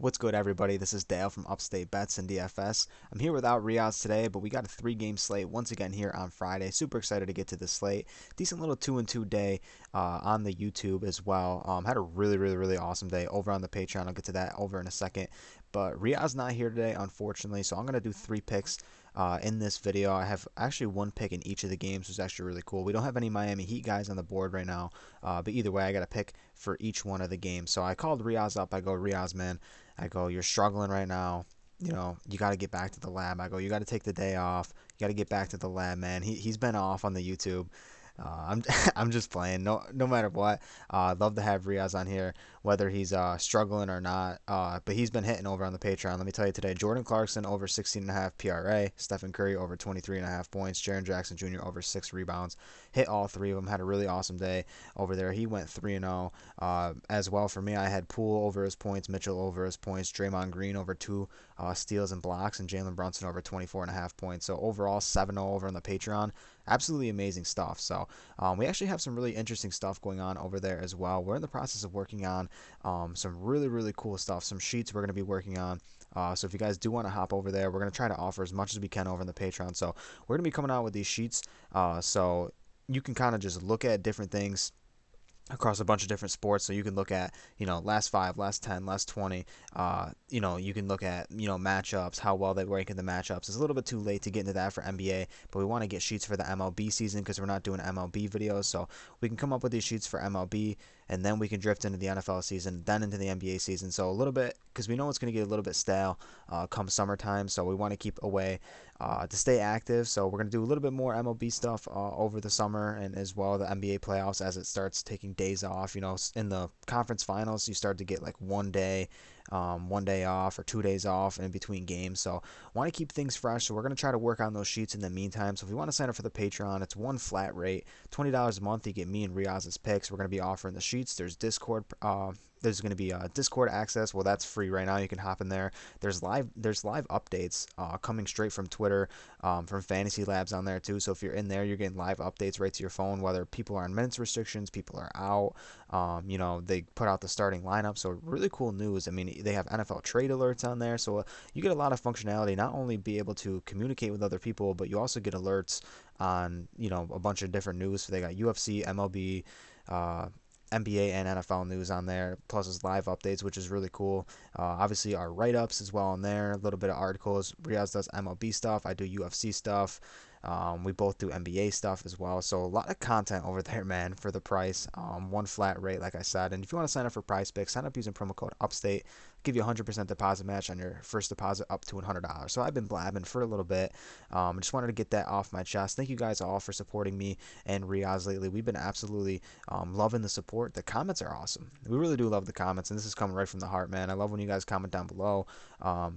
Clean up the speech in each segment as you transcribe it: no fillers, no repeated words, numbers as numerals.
What's good, everybody? This is Dale from Upstate Bets and DFS. I'm here without Reoz today, but we got a three-game slate once again here on Friday. Super excited to get to this slate. Decent little 2-2 day on the YouTube as well. Had a really awesome day over on the Patreon. I'll get to that over in a second. But Reoz not here today, unfortunately, so I'm gonna do three picks. In this video, I have actually one pick in each of the games, which is actually really cool. We don't have any Miami Heat guys on the board right now, but either way, I got a pick for each one of the games. So I called Reoz up. I go, Reoz, man. I go, you're struggling right now. You got to get back to the lab. I go, you got to take the day off. You got to get back to the lab, man. He's been off on the YouTube. I'm I'm just playing. No matter what. I'd love to have Riaz on here, whether he's struggling or not. But he's been hitting over on the Patreon. Let me tell you today, Jordan Clarkson over 16.5 PRA, Stephen Curry over 23.5 points, Jaren Jackson Jr. over 6 rebounds. Hit all three of them. Had a really awesome day over there. He went 3-0. As well for me, I had Poole over his points, Mitchell over his points, Draymond Green over 2 steals and blocks, and Jalen Brunson over 24.5 points. So overall 7-0 over on the Patreon. Absolutely amazing stuff. So we actually have some really interesting stuff going on over there as well. We're in the process of working on some really cool stuff, some sheets we're going to be working on. So if you guys do want to hop over there, we're going to try to offer as much as we can over on the Patreon. So we're going to be coming out with these sheets. So you can kind of just look at different things across a bunch of different sports. So you can look at, last 5, last 10, last 20. You can look at, matchups, how well they rank in the matchups. It's a little bit too late to get into that for NBA, but we want to get sheets for the MLB season because we're not doing MLB videos. So we can come up with these sheets for MLB, and then we can drift into the NFL season, then into the NBA season. So a little bit, because we know it's going to get a little bit stale come summertime. So we want to keep away to stay active. So we're going to do a little bit more MLB stuff over the summer, and as well the NBA playoffs as it starts taking days off. In the conference finals, you start to get like one day off or 2 days off in between games. So I want to keep things fresh. So we're going to try to work on those sheets in the meantime. So if you want to sign up for the Patreon, it's one flat rate, $20 a month. You get me and Riaz's picks. We're going to be offering the sheets. There's Discord. There's going to be Discord access. Well, that's free right now. You can hop in there. There's live updates coming straight from Twitter, from Fantasy Labs on there too. So if you're in there, you're getting live updates right to your phone. Whether people are on minutes restrictions, people are out. They put out the starting lineup. So really cool news. I mean, they have NFL trade alerts on there. So you get a lot of functionality. Not only be able to communicate with other people, but you also get alerts on a bunch of different news. So they got UFC, MLB. NBA and NFL news on there, plus as live updates, which is really cool. Obviously, our write-ups as well on there, a little bit of articles. Riaz does MLB stuff, I do UFC stuff. We both do NBA stuff as well. So a lot of content over there, man, for the price. One flat rate, like I said. And if you want to sign up for prizepicks, sign up using promo code UPSTATE. Give you a 100% deposit match on your first deposit up to $100. So I've been blabbing for a little bit. I just wanted to get that off my chest. Thank you guys all for supporting me and Riaz lately. We've been absolutely loving the support. The comments are awesome. We really do love the comments, and this is coming right from the heart, man. I love when you guys comment down below.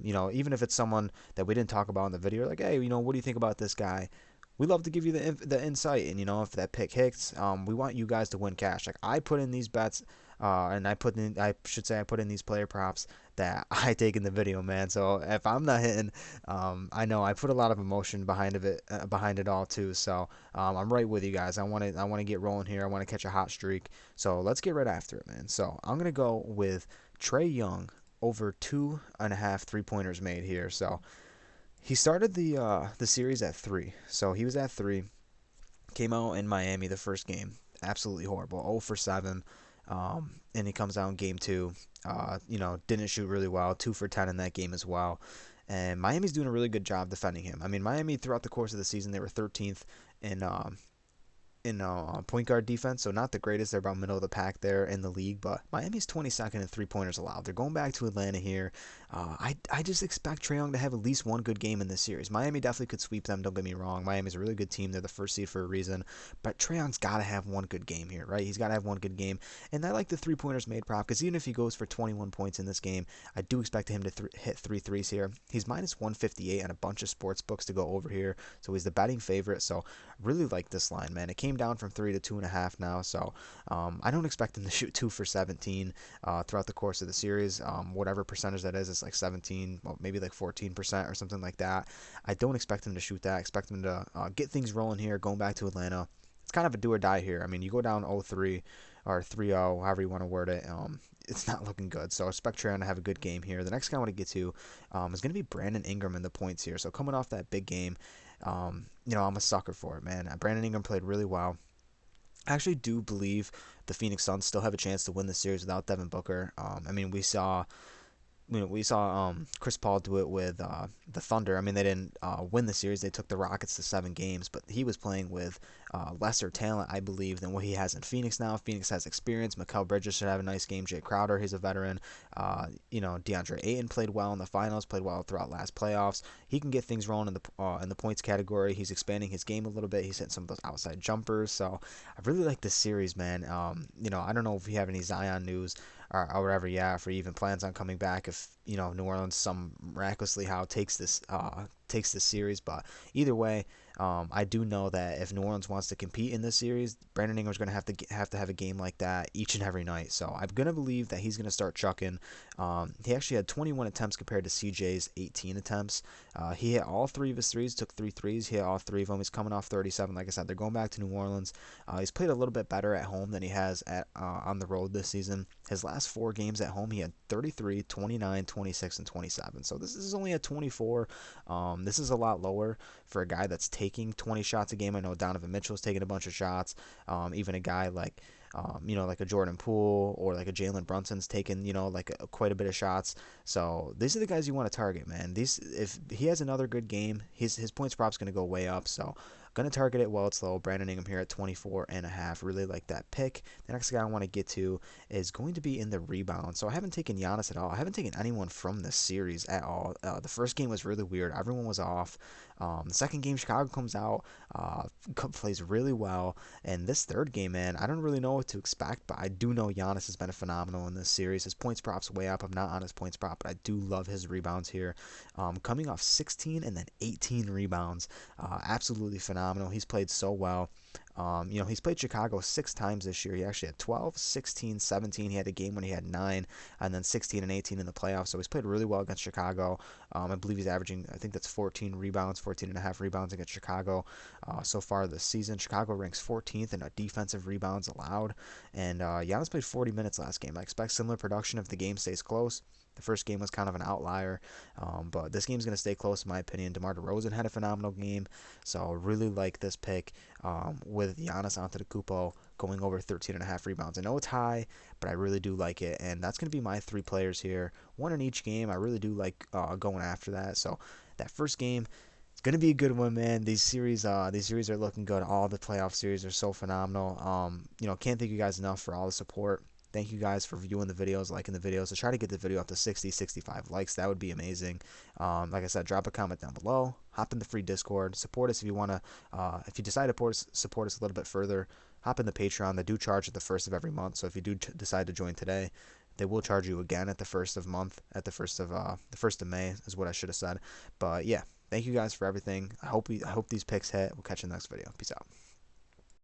Even if it's someone that we didn't talk about in the video, like, hey, what do you think about this guy? We love to give you the insight, and if that pick hits, we want you guys to win cash. Like I put in these bets, and I put in these player props that I take in the video, man. So if I'm not hitting, I know I put a lot of emotion behind it all too. So I'm right with you guys. I want to get rolling here. I want to catch a hot streak. So let's get right after it, man. So I'm gonna go with Trae Young over 2.5 3-pointers made here. So he started the series at 3. So he was at 3. Came out in Miami the first game. Absolutely horrible. 0 for 7. And he comes out in game 2. Didn't shoot really well. 2 for 10 in that game as well. And Miami's doing a really good job defending him. I mean, Miami throughout the course of the season, they were 13th in point guard defense, so not the greatest. They're about middle of the pack there in the league, but Miami's 22nd in 3-pointers allowed. They're going back to Atlanta here. I just expect Trae Young to have at least one good game in this series. Miami definitely could sweep them, don't get me wrong. Miami's a really good team. They're the first seed for a reason, but Trae Young's got to have one good game here, right? He's got to have one good game, and I like the 3-pointers made prop because even if he goes for 21 points in this game, I do expect him to hit 3 threes here. He's minus 158 on a bunch of sports books to go over here, so he's the betting favorite, so I really like this line, man. It came down from 3 to 2.5 now, so I don't expect him to shoot 2 for 17 throughout the course of the series. Whatever percentage that is, it's like 17, well, maybe like 14% or something like that. I don't expect him to shoot that. I expect him to get things rolling here, going back to Atlanta. It's kind of a do or die here. I mean, you go down 0-3 or 3-0, however you want to word it. it's not looking good. So I expect Trae Young to have a good game here. The next guy I want to get to is going to be Brandon Ingram in the points here. So coming off that big game, I'm a sucker for it, man. Brandon Ingram played really well. I actually do believe the Phoenix Suns still have a chance to win the series without Devin Booker. I mean, we saw Chris Paul do it with the Thunder. I mean, they didn't win the series; they took the Rockets to 7 games, but he was playing with lesser talent, I believe, than what he has in Phoenix now. Phoenix has experience. Mikal Bridges should have a nice game. Jay Crowder, he's a veteran. DeAndre Ayton played well in the finals, played well throughout last playoffs. He can get things rolling in the points category. He's expanding his game a little bit. He's hitting some of those outside jumpers. So I really like this series, man. I don't know if you have any Zion news or whatever, yeah, if he even plans on coming back, if New Orleans some miraculously how takes this series. But either way, I do know that if New Orleans wants to compete in this series, Brandon Ingram's going to have a game like that each and every night. So I'm going to believe that he's going to start chucking. He actually had 21 attempts compared to CJ's 18 attempts. He hit all 3 of his threes, took 3 threes. He hit all 3 of them. He's coming off 37. Like I said, they're going back to New Orleans. He's played a little bit better at home than he has on the road this season. His last 4 games at home, he had 33, 29, 26, and 27. So this is only at 24. This is a lot lower for a guy that's taking 20 shots a game. I know Donovan Mitchell's taking a bunch of shots. Even a guy like like a Jordan Poole or like a Jalen Brunson's taking, quite a bit of shots. So these are the guys you want to target, man. If he has another good game, his points prop's going to go way up. So going to target it while it's low. Brandon Ingram here at 24.5. Really like that pick. The next guy I want to get to is going to be in the rebound. So I haven't taken Giannis at all. I haven't taken anyone from this series at all. The first game was really weird. Everyone was off. The second game, Chicago comes out, plays really well. And this third game, man, I don't really know what to expect, but I do know Giannis has been phenomenal in this series. His points prop's way up. I'm not on his points prop, but I do love his rebounds here. Coming off 16 and then 18 rebounds. Absolutely phenomenal. He's played so well. He's played Chicago 6 times this year. He actually had 12, 16, 17. He had a game when he had 9, and then 16 and 18 in the playoffs. So he's played really well against Chicago. I believe he's averaging, I think that's 14 rebounds, 14 and a half rebounds against Chicago so far this season. Chicago ranks 14th in defensive rebounds allowed. And Giannis played 40 minutes last game. I expect similar production if the game stays close. The first game was kind of an outlier, but this game's going to stay close in my opinion. DeMar DeRozan had a phenomenal game, so I really like this pick with Giannis Antetokounmpo going over 13.5 rebounds. I know it's high, but I really do like it, and that's going to be my 3 players here. 1 in each game. I really do like going after that. So that first game, it's going to be a good one, man. These series are looking good. All the playoff series are so phenomenal. Can't thank you guys enough for all the support. Thank you guys for viewing the videos, liking the videos. So try to get the video up to 60, 65 likes. That would be amazing. Like I said, drop a comment down below. Hop in the free Discord. Support us if you want to. If you decide to support us a little bit further, hop in the Patreon. They do charge at the first of every month. So if you do decide to join today, they will charge you again at the first of month. At the first of May is what I should have said. But yeah, thank you guys for everything. I hope these picks hit. We'll catch you in the next video. Peace out.